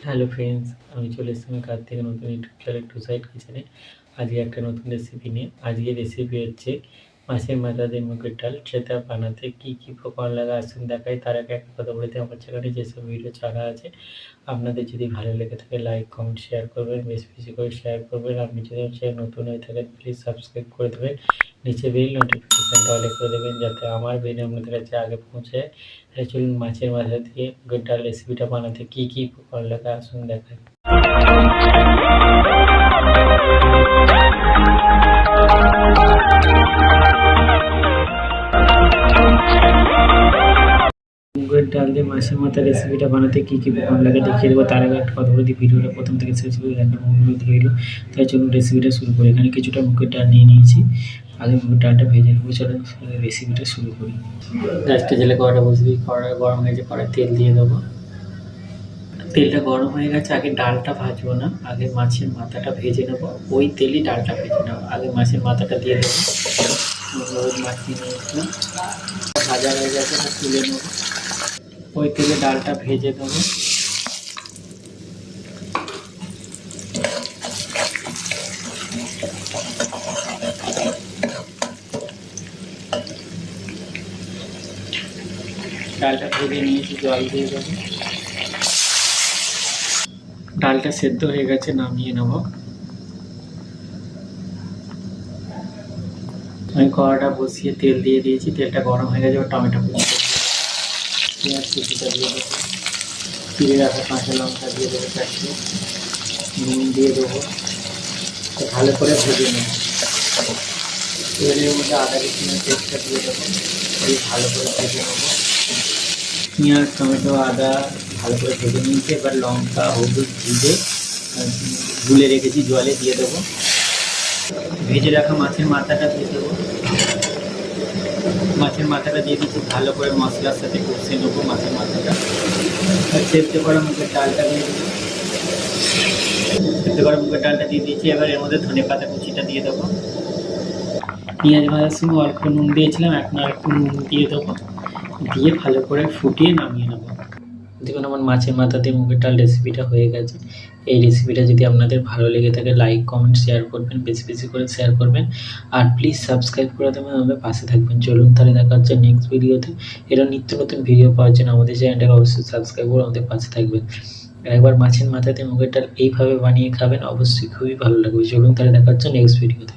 Hello friends, আমি চলে এসেছি কার্তিক নতুন ইউটিউব চ্যানেল টু সাইড কিচেনে। আজকে একটা নতুন রেসিপি নিয়ে। আজকে রেসিপি হচ্ছে মাছের মাথা দিয়ে মুগের ডাল। সেটা বানাতে কী কী উপকরণ লাগে আসুন দেখাই। তার আগে একটা কথা বলে দিই, আমার চ্যানেলে যেসব ভিডিও ছাড়া আছে আপনাদের যদি ভালো লেগে থাকে লাইক কমেন্ট শেয়ার করবেন, বেশি বেশি করে শেয়ার করবেন। আপনি যদি আমার চ্যানেল নতুন হয়ে থাকেন প্লিজ সাবস্ক্রাইব করে দেবেন, নিচে বেল নোটিফিকেশানটা অল করে দেবেন যাতে আমার ভিডিও আপনাদের কাছে আগে পৌঁছায়। তাহলে চলুন মাছের মাথা দিয়ে মুগের ডাল রেসিপিটা বানাতে কী কী উপকরণ লাগে আসুন দেখাই। মুগের ডাল দিয়ে মাছের মাথা রেসিপিটা বানাতে কী কী উপকরণ লাগে দেখিয়ে দেবো। তার আগে একটা কথা বলে দিই, ভিডিওটা প্রথম থেকে শেষ করে দেখার অনুরোধ রইল। তাই চলুন রেসিপিটা শুরু করি। এখানে কিছুটা মুগের ডাল নিয়ে নিয়েছি। আগে মুগের ডালটা ভেজে নেবো। চলুন রেসিপিটা শুরু করি। গ্যাসটা জেলে কড়াটা বসে দিই। কড়া গরম হয়ে যে কড়াই তেল দিয়ে দেবো। তেলটা গরম হয়ে গেছে। আগে ডালটা ভাজবো না, আগে মাছের মাথাটা ভেজে নেবো। ওই তেলই ডালটা ভেজে নেবো। আগে মাছের মাথাটা দিয়ে দেবো। মাছ নিয়ে নিয়েছিলাম, ভাজা হয়ে গেছে, তুলে নেবো। ওই তেলে ডালটা ভেজে দেবো। ডালটা ভেজে নিয়েছি, জল দিয়ে দেবো। ডালটা সেদ্ধ হয়ে গেছে, নামিয়ে নেব। আমি কড়াটা বসিয়ে তেল দিয়ে দিয়েছি। তেলটা গরম হয়ে গেছে, টমেটো কুচি, পেঁয়াজ কুচিটা দিয়ে দেবো। চিড়ে রাখা কাঁচা লঙ্কা দিয়ে দেবো 4টে, নুন দিয়ে দেবো। ভালো করে ভেজে নেব। তেলের মধ্যে আদা রসুনের পেস্টটা দিয়ে দেবো, দিয়ে ভালো করে ভেজে নেবো। পেঁয়াজ টমেটো আদা ভালো করে ভেজে নিয়েছি। এবার লঙ্কা হলুদ জিরে গুলে রেখেছি জলে দিয়ে দেবো। ভেজে রাখা মাছের মাথাটা দিয়ে দেবো। মাছের মাথাটা দিয়ে দিচ্ছি, ভালো করে মশলার সাথে কষে নেবো মাছের মাথাটা। সেদ্ধ করা মুগের ডালটা দিয়ে দেবো। সেদ্ধ করা মুগের ডালটা দিয়ে দিয়েছি। এবার এর মধ্যে ধনে পাতা কুচিটা দিয়ে দেবো। পেঁয়াজ ভাজার সময় অল্প নুন দিয়েছিলাম, এখন আর একটু নুন দিয়ে দেবো। দিয়ে ভালো করে ফুটিয়ে নামিয়ে নেবো। দেখুন আমার মাছের মাথা দিয়ে মুগের ডাল রেসিপিটা হয়ে গেছে। এই রেসিপিটা যদি আপনাদের ভালো লেগে থাকে লাইক কমেন্ট শেয়ার করবেন, বেশি বেশি করে শেয়ার করবেন। আর প্লিজ সাবস্ক্রাইব করে দেবেন, আমাদের পাশে থাকবেন। চলুন তাহলে দেখা হচ্ছে নেক্সট ভিডিওতে। এরা নিত্য নতুন ভিডিও পাওয়ার জন্য আমাদের চ্যানেলটাকে অবশ্যই সাবস্ক্রাইব করে আমাদের পাশে থাকবেন। একবার মাছের মাথা দিয়ে মুগের ডাল এইভাবে বানিয়ে খাবেন, অবশ্যই খুবই ভালো লাগবে। চলুন তাহলে দেখা হচ্ছে নেক্সট ভিডিওতে।